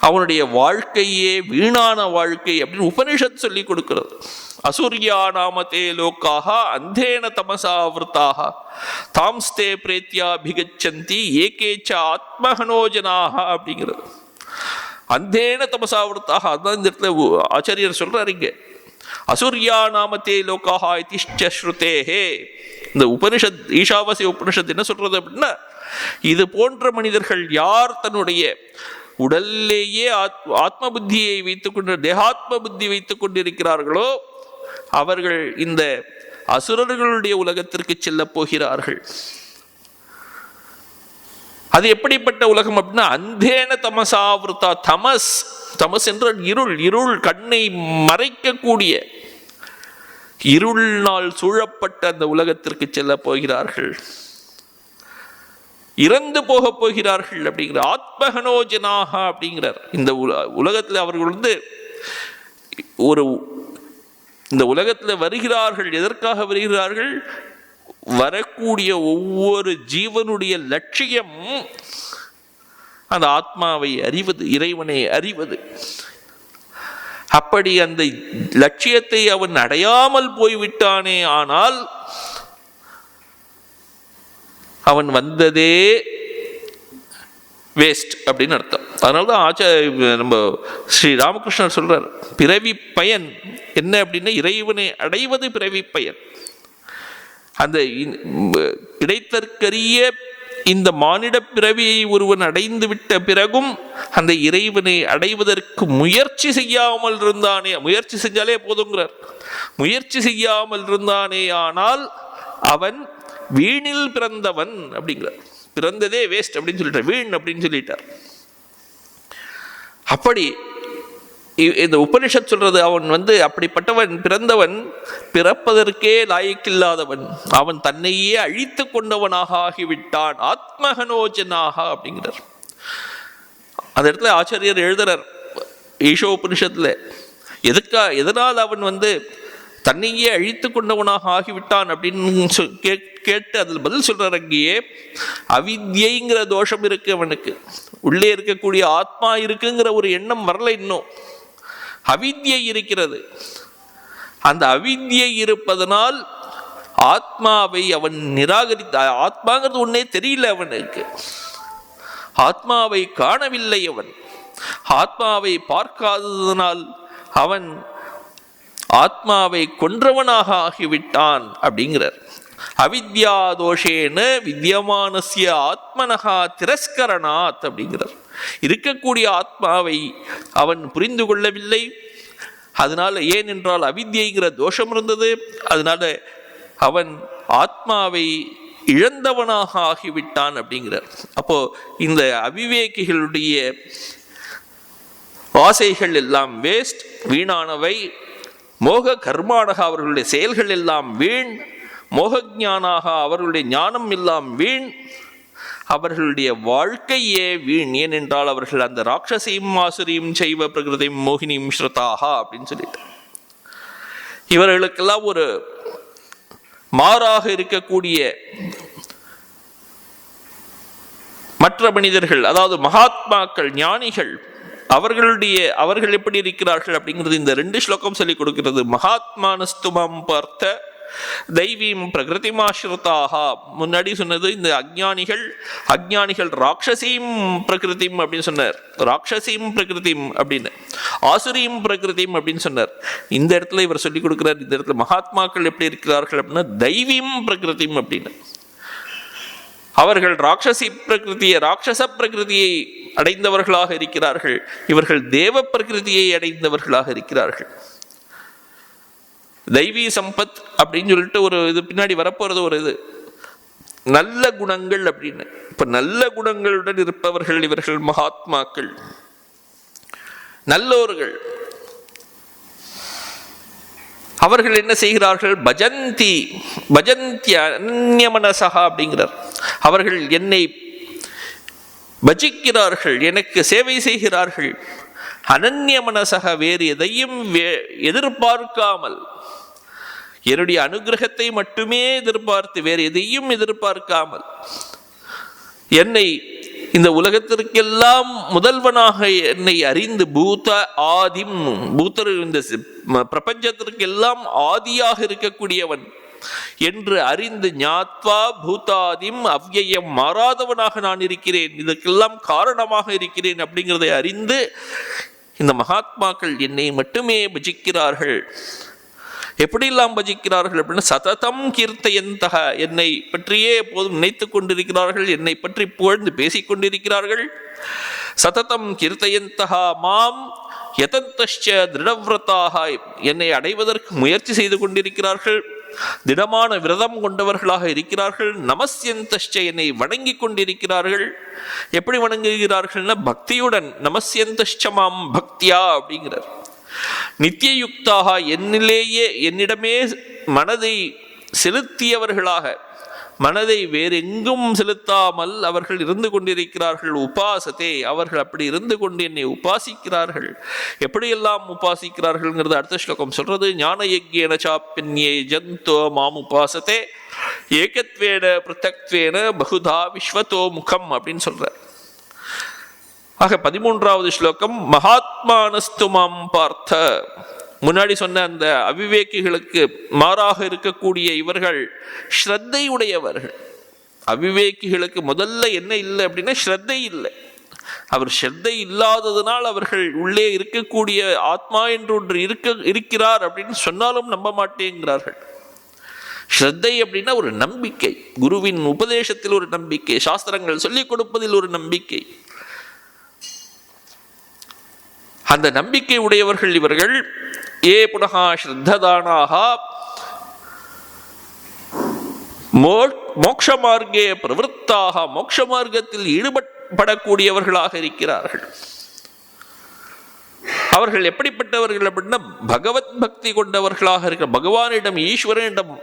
Speaker 1: அவனுடைய வாழ்க்கையே வீணான வாழ்க்கை அப்படின்னு உபனிஷத் சொல்லி கொடுக்கிறது. அசூர்யா நாமதே லோக்காக அந்தேன தமசாவிருத்தாக தாம்ஸ்தே பிரேத்யாபிகச்சந்தி ஏகேச்ச ஆத்மஹனோஜனாக அப்படிங்கிறது. அந்தேன தமசாவிருத்தாக, அதுதான் இந்த இடத்துல ஆச்சாரியர் சொல்றாரு. இங்க அசூர்யா நாமதே லோக்காக இதிஷ்ச ஸ்ருதேஹே, இந்த உபனிஷத் ஈஷாவாசிய உபனிஷத் என்ன சொல்றது அப்படின்னா, இது போன்ற மனிதர்கள் யார் தன்னுடைய உடல்லேயே ஆத்ம புத்தியை வைத்துக்கொண்டு தேகாத்ம புத்தி வைத்துக் கொண்டிருக்கிறார்களோ அவர்கள் இந்த அசுரர்களுடைய உலகத்திற்கு செல்ல போகிறார்கள். அது எப்படிப்பட்ட உலகம் அப்படின்னா, அந்தேன தமசாவிருத்தா, தமஸ், தமஸ் என்ற இருள், இருள் கண்ணை மறைக்கக்கூடிய இருளினால் சூழப்பட்ட அந்த உலகத்திற்கு செல்ல போகிறார்கள், இறந்து போக போகிறார்கள் அப்படிங்கிற ஆத்மஹனோஜனாக அப்படிங்கிறார். இந்த உலகத்தில் அவர்கள் ஒரு இந்த உலகத்தில் வருகிறார்கள். எதற்காக வருகிறார்கள்? வரக்கூடிய ஒவ்வொரு ஜீவனுடைய லட்சியம் அந்த ஆத்மாவை அறிவது, இறைவனை அறிவது. அப்படி அந்த லட்சியத்தை அவன் அடையாமல் போய்விட்டானே ஆனால் அவன் வந்ததே வேஸ்ட் அப்படின்னு அர்த்தம். அதனால்தான் நம்ம ஸ்ரீ ராமகிருஷ்ணர் சொல்றார், பிறவி பயன் என்ன அப்படின்னா இறைவனை அடைவது பிறவி பயன். அந்த கிடைத்தற்கரிய இந்த மானிட பிறவியை ஒருவன் அடைந்து விட்ட பிறகும் அந்த இறைவனை அடைவதற்கு முயற்சி செய்யாமல் இருந்தானே, முயற்சி செஞ்சாலே போதுங்கிறார், முயற்சி செய்யாமல் இருந்தானே ஆனால் அவன் வீணில் பிறந்தவன் அப்படிங்கிறார். பிறந்ததே வேஸ்ட் அப்படின்னு சொல்லிட்டார், வீண் அப்படின்னு சொல்லிட்டார். அப்படி இந்த உபனிஷத் சொல்றது, அவன் அப்படிப்பட்டவன், பிறந்தவன் பிறப்பதற்கே லாயக்கில்லாதவன், அவன் தன்னையே அழித்து கொண்டவனாக ஆகிவிட்டான், ஆத்மஹனோஜனாக அப்படிங்கிறார். அந்த இடத்துல ஆச்சாரியர் எழுதுறார் ஈஷோ உபனிஷத்துல, எதனால் அவன் தன்னையே அழித்து கொண்டவனாக ஆகிவிட்டான் அப்படின்னு கேட்டு அதில் பதில் சொல்றார். அங்கேயே அவித்யைங்கிற தோஷம் இருக்கு அவனுக்கு, உள்ளே இருக்கக்கூடிய ஆத்மா இருக்குங்கிற ஒரு எண்ணம் வரல, இன்னும் அவித்யை இருக்கிறது. அந்த அவித்யை இருப்பதனால் ஆத்மாவை அவன் நிராகரித்த, ஆத்மாங்கிறது ஒன்னே தெரியல அவனுக்கு, ஆத்மாவை காணவில்லை அவன், ஆத்மாவை பார்க்காததனால் அவன் ஆத்மாவை கொன்றவனாக ஆகிவிட்டான் அப்படிங்கிறார். அவித்யா தோஷேன வித்யமானஸ்ய ஆத்மனஹா திரஸ்கரணாத் அப்படிங்கிறார். இருக்கக்கூடிய ஆத்மாவை அவன் புரிந்து கொள்ளவில்லை. அதனால, ஏனென்றால் அவித்யைங்கிற தோஷம் இருந்தது, அதனால அவன் ஆத்மாவை இழந்தவனாக ஆகிவிட்டான் அப்படிங்கிறார். அப்போ இந்த அவிவேகிகளுடைய ஆசைகள் எல்லாம் வேஸ்ட், வீணானவை. மோக கர்மானக அவர்களுடைய செயல்கள் எல்லாம் வீண், மோகஞானாக அவர்களுடைய ஞானம் எல்லாம் வீண், அவர்களுடைய வாழ்க்கையே வீண். ஏனென்றால் அவர்கள் அந்த ராட்சசியும் ஆசுரியும் செய்வ பிரகிருதியும் மோகினியும் ஸ்ருதாக அப்படின்னு சொல்லிட்டு இவர்களுக்கெல்லாம் ஒரு மாறாக இருக்கக்கூடிய மற்ற மனிதர்கள், அதாவது மகாத்மாக்கள், ஞானிகள், அவர்கள் எப்படி இருக்கிறார்கள் அப்படிங்கிறது இந்த 2 ஸ்லோகம் சொல்லிக் கொடுக்கிறது. மகாத்மானஸ்துமம் பார்த்த தெய்வீம் பிரகிருதிமாஸ்ருதாக. முன்னாடி சொன்னது இந்த அஞ்ஞானிகள் ராட்சசீம் பிரகிருதிம் அப்படின்னு சொன்னார், ராட்சசீம் பிரகிருதிம் அப்படின்னு, ஆசுரீம் பிரகிருதிம் அப்படின்னு சொன்னார். இந்த இடத்துல இவர் சொல்லிக் கொடுக்கிறார், இந்த இடத்துல மகாத்மாக்கள் எப்படி இருக்கிறார்கள் அப்படின்னா தெய்வீம் பிரகிருதிம் அப்படின்னு. அவர்கள் ராட்சச பிரகிருதியை அடைந்தவர்களாக இருக்கிறார்கள், இவர்கள் தேவ பிரகிருதியை அடைந்தவர்களாக இருக்கிறார்கள். தெய்வீ சம்பத் அப்படின்னு சொல்லிட்டு ஒரு இது பின்னாடி வரப்போறது, ஒரு இது நல்ல குணங்கள் அப்படின்னு. இப்ப நல்ல குணங்களுடன் இருப்பவர்கள் இவர்கள் மகாத்மாக்கள், நல்லோர்கள். அவர்கள் என்ன செய்கிறார்கள்? பஜந்தி அன்யமனசகா அப்படிங்கிறார். அவர்கள் என்னை பஜிக்கிறார்கள், எனக்கு சேவை செய்கிறார்கள். அனன்ய மனசக, வேறு எதையும் எதிர்பார்க்காமல், என்னுடைய அனுகிரகத்தை மட்டுமே எதிர்பார்த்து வேறு எதையும் எதிர்பார்க்காமல் என்னை இந்த உலகத்திற்கெல்லாம் முதல்வனாக என்னை அறிந்து பூத ஆதிம், பூத்தர் இந்த பிரபஞ்சத்திற்கெல்லாம் ஆதியாக இருக்கக்கூடியவன் என்று அறிந்து ஞாத்வா பூதாதிம் அவ்யயம், மாறாதவனாக நான் இருக்கிறேன், இதற்கெல்லாம் காரணமாக இருக்கிறேன் அப்படிங்கிறதை அறிந்து இந்த மகாத்மாக்கள் என்னை மட்டுமே பஜிக்கிறார்கள். எப்படியெல்லாம் பஜிக்கிறார்கள் அப்படின்னா சததம் கீர்த்தயந்தக, என்னை பற்றியே எப்போதும் நினைத்து கொண்டிருக்கிறார்கள், என்னை பற்றி புகழ்ந்து பேசிக் கொண்டிருக்கிறார்கள். சததம் கீர்த்தயந்தகா மாம் யதந்தஷ்ச திருடவிரதாக, என்னை அடைவதற்கு முயற்சி செய்து கொண்டிருக்கிறார்கள், திடமான விரதம் கொண்டவர்களாக இருக்கிறார்கள். நமஸ்யந்தஷ்ச, என்னை வணங்கி கொண்டிருக்கிறார்கள். எப்படி வணங்குகிறார்கள்னா பக்தியுடன். நமஸ்யந்தஷ்ச மாம் பக்தியா அப்படிங்கிறார். நித்தியயுக்தாக, என்னிடமே மனதை செலுத்தியவர்களாக, மனதை வேறெங்கும் செலுத்தாமல் அவர்கள் இருந்து கொண்டிருக்கிறார்கள். உபாசத்தே, அவர்கள் அப்படி இருந்து கொண்டு என்னை உபாசிக்கிறார்கள். எப்படியெல்லாம் உபாசிக்கிறார்கள்ங்கிறது அடுத்த ஸ்லோகம் சொல்றது. ஞான யஜ்ஞேன சாப்பின்யே ஜந்தோ மாம் உபாசத்தே ஏகத்வேன பிருத்தக்த்வேன பகுதா விஸ்வதோ முகம் அப்படின்னு சொல்றார். ஆக 13வது ஸ்லோகம் மகாத்மானஸ்து மாம் பார்த்த. முன்னாடி சொன்ன அந்த அவிவேக்கிகளுக்கு மாறாக இருக்கக்கூடிய இவர்கள் ஸ்ரத்தை உடையவர்கள். அவிவேக்கிகளுக்கு முதல்ல என்ன இல்லை அப்படின்னா ஸ்ரத்தை இல்லை. அவர் ஸ்ரத்தை இல்லாததுனால் அவர்கள் உள்ளே இருக்கக்கூடிய ஆத்மா என்று ஒன்று இருக்கிறார் அப்படின்னு சொன்னாலும் நம்ப மாட்டேங்கிறார்கள். ஸ்ரத்தை அப்படின்னா ஒரு நம்பிக்கை, குருவின் உபதேசத்தில் ஒரு நம்பிக்கை, சாஸ்திரங்கள் சொல்லிக் கொடுப்பதில் ஒரு நம்பிக்கை. அந்த நம்பிக்கை உடையவர்கள் இவர்கள். ஏ புனகா ஸ்ரத்ததானாக மோக்ஷ மார்க்கே பிரவருத்தாக, மோக்ஷ மார்க்கத்தில் ஈடுபடக்கூடியவர்களாக இருக்கிறார்கள். அவர்கள் எப்படிப்பட்டவர்கள் அப்படின்னா பகவத் பக்தி கொண்டவர்களாக இருக்கிற, பகவானிடம் ஈஸ்வரனிடம்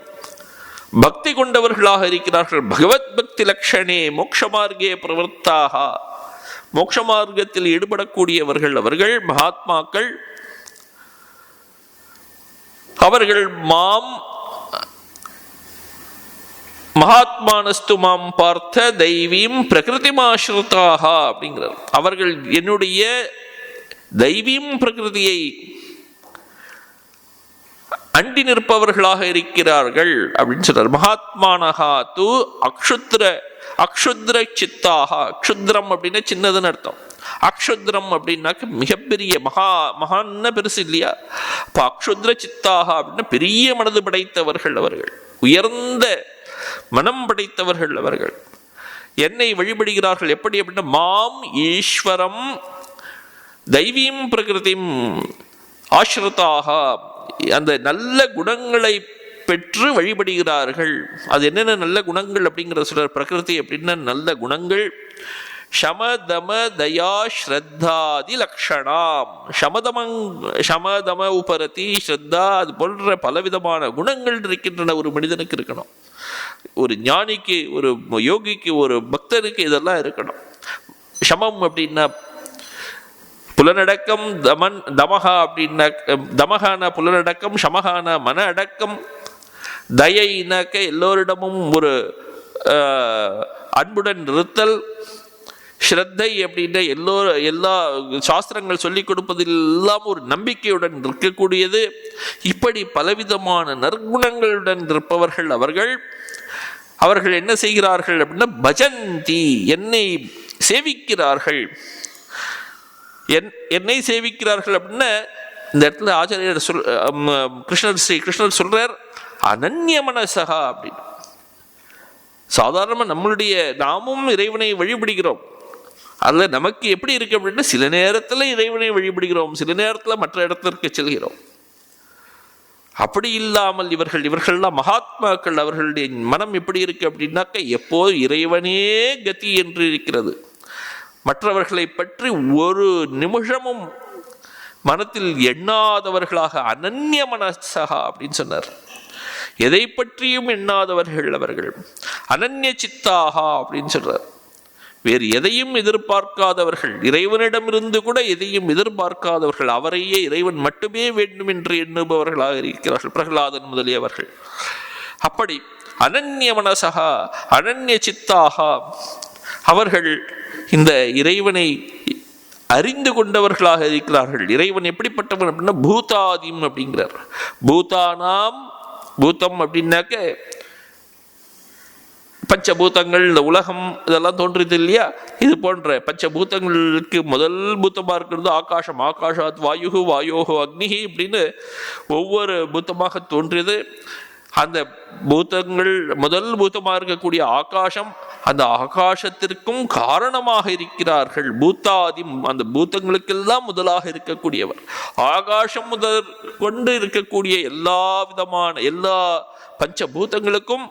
Speaker 1: பக்தி கொண்டவர்களாக இருக்கிறார்கள். பகவத் பக்தி லட்சணே மோக்ஷ மார்க்கே பிரவருத்தாக, மோட்ச மார்க்கத்தில் ஈடுபடக்கூடியவர்கள் அவர்கள் மகாத்மாக்கள். அவர்கள் மாம் மகாத்மானஸ்து மாம் பார்த்த தெய்வீம் பிரகிருதிமாஸ்ருதாக அப்படிங்கிறார். அவர்கள் என்னுடைய தெய்வீம் பிரகிருதியை அண்டி நிற்பவர்களாக இருக்கிறார்கள் அப்படின்னு சொல்றார். மகாத்மானஹா து அக்ஷுத்ர சித்தாக. அக்ஷுத்ரம் அப்படின்னா சின்னதுன்னு அர்த்தம். அக்ஷுத்ரம் அப்படின்னாக்க மிகப்பெரிய மகான்னு பெருசு இல்லையா? அப்போ அக்ஷுத்ர சித்தாக அப்படின்னா பெரிய மனது படைத்தவர்கள் அவர்கள், உயர்ந்த மனம் படைத்தவர்கள் அவர்கள். என்னை வழிபடுகிறார்கள். எப்படி அப்படின்னா மாம் ஈஸ்வரம் தெய்வீம் பிரகிருதிம் ஆஸ்ருதாக, அந்த நல்ல குணங்களை பெற்று வழிபடுகிறார்கள். அது என்னென்ன நல்ல குணங்கள் அப்படிங்கிறத சொல்ற. பிரகிருதி அப்படின்னா நல்ல குணங்கள். சமதம தயா ஸ்ரத்தாதி லக்ஷணாம். சமதம உபரதி ஸ்ரத்தா, அது போன்ற பலவிதமான குணங்கள் இருக்கின்றன ஒரு மனிதனுக்கு இருக்கணும். ஒரு ஞானிக்கு, ஒரு யோகிக்கு, ஒரு பக்தனுக்கு இதெல்லாம் இருக்கணும். சமம் அப்படின்னா புலனடக்கம், தமஹா அப்படின்னா தமஹான புலனடக்கம், சமஹான மன அடக்கம், தயைனாக்க எல்லோரிடமும் ஒரு அன்புடன் இருத்தல், ஸ்ரத்தை அப்படின்ற எல்லா சாஸ்திரங்கள் சொல்லிக் கொடுப்பதில் எல்லாம் ஒரு நம்பிக்கையுடன் இருக்கக்கூடியது. இப்படி பலவிதமான நற்குணங்களுடன் இருப்பவர்கள் அவர்கள். அவர்கள் என்ன செய்கிறார்கள் அப்படின்னா பஜந்தி, என்னை சேவிக்கிறார்கள். என்னை சேவிக்கிறார்கள் அப்படின்னா இந்த இடத்துல ஆச்சாரியர் கிருஷ்ணர் சொல்றார் அனன்ய மனசகா அப்படின்னு. சாதாரணமாக நாமும் இறைவனை வழிபடுகிறோம். அதில் நமக்கு எப்படி இருக்கு அப்படின்னா சில நேரத்தில் இறைவனை வழிபடுகிறோம், சில நேரத்தில் மற்ற இடத்திற்கு செல்கிறோம். அப்படி இல்லாமல் இவர்கள்லாம் மகாத்மாக்கள். அவர்களுடைய மனம் எப்படி இருக்கு அப்படின்னாக்க எப்போது இறைவனே கதி என்று இருக்கிறது. மற்றவர்களை பற்றி ஒரு நிமிஷமும் மனத்தில் எண்ணாதவர்களாக அனன்ய மனசகா அப்படின்னு சொன்னார். எதை பற்றியும் எண்ணாதவர்கள் அவர்கள். அனன்ய சித்தாகா அப்படின்னு சொல்றார். வேறு எதையும் எதிர்பார்க்காதவர்கள், இறைவனிடமிருந்து கூட எதையும் எதிர்பார்க்காதவர்கள், அவரையே இறைவன் மட்டுமே வேண்டும் என்று எண்ணுபவர்களாக இருக்கிறார்கள். பிரகலாதன் முதலியவர்கள் அப்படி அனன்ய மனசகா அனன்ய சித்தாகா. அவர்கள் இந்த இறைவனை அறிந்து கொண்டவர்களாக இருக்கிறார்கள். இறைவன் எப்படிப்பட்டவன் அப்படின்னா பூதாதிம் அப்படிங்கிறார். பூதானாம், பூதம் அப்படின்னாக்க பஞ்சபூதங்கள், இந்த உலகம் இதெல்லாம் தோன்றுது இல்லையா, இது போன்ற பஞ்சபூதங்களுக்கு முதல் பூத்தமாக இருக்கிறது ஆகாசம். ஆகாஷாத் வாயு, வாயோகோ அக்னிஹி அப்படின்னு ஒவ்வொரு பூத்தமாக தோன்றியது. அந்த பூதங்கள் முதல் பூத்தமாக இருக்கக்கூடிய ஆகாசம், அந்த ஆகாசத்திற்கும் காரணமாக இருக்கிறார்கள் பூத்தாதிம். அந்த பூத்தங்களுக்கெல்லாம் முதலாக இருக்கக்கூடியவர். ஆகாசம் முதல் கொண்டு இருக்கக்கூடிய எல்லா விதமான எல்லா பஞ்சபூதங்களுக்கும்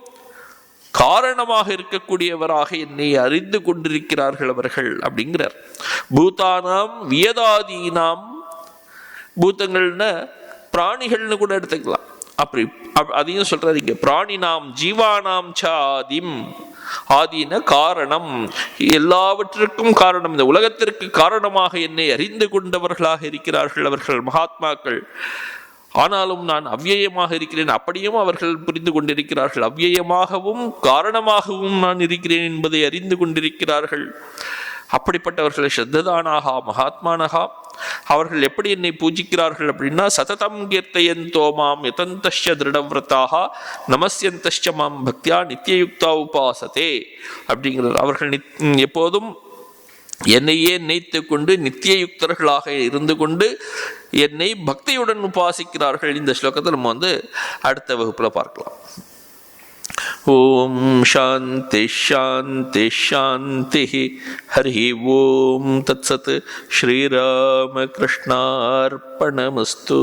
Speaker 1: காரணமாக இருக்கக்கூடியவராக என்னை அறிந்து கொண்டிருக்கிறார்கள் அவர்கள் அப்படிங்கிறார். பூதானாம் வியதாதீனாம், பூதங்கள்னு பிராணிகள்னு கூட எடுத்துக்கலாம். அப்படி அதையும் சொல்றாரு இங்க. பிராணினாம் ஜீவானாம் சாதிம், ஆதின காரணம், எல்லாவற்றிற்கும் காரணம், இந்த உலகத்திற்கு காரணமாக என்னை அறிந்து கொண்டவர்களாக இருக்கிறார்கள் அவர்கள் மகாத்மாக்கள். ஆனாலும் நான் அவ்வியயமாக இருக்கிறேன், அப்படியும் அவர்கள் புரிந்து கொண்டிருக்கிறார்கள். அவ்வியயமாகவும் காரணமாகவும் நான் இருக்கிறேன் என்பதை அறிந்து கொண்டிருக்கிறார்கள். அப்படிப்பட்டவர்கள் ஸ்ரத்ததானாகா மகாத்மானகா. அவர்கள் எப்படி என்னை பூஜிக்கிறார்கள் அப்படின்னா சததம் கீர்த்தயந்தோ மாம் யதந்தஸ்ய திருடவிரதாக நமஸ்யந்தஸ்ய மாம் பக்தியா நித்தியயுக்தா உபாசதே அப்படிங்கிறார். அவர்கள் எப்போதும் என்னையே நினைத்து கொண்டு நித்தியயுக்தர்களாக இருந்து கொண்டு என்னை பக்தியுடன் உபாசிக்கிறார்கள். இந்த ஸ்லோகத்தை நம்ம அடுத்த வகுப்புல பார்க்கலாம். ஓம் சாந்தி ஷாந்தி ஷாந்தி. ஹரி ஓம் தத்சத். ஸ்ரீராமகிருஷ்ணார்ப்பணமஸ்து.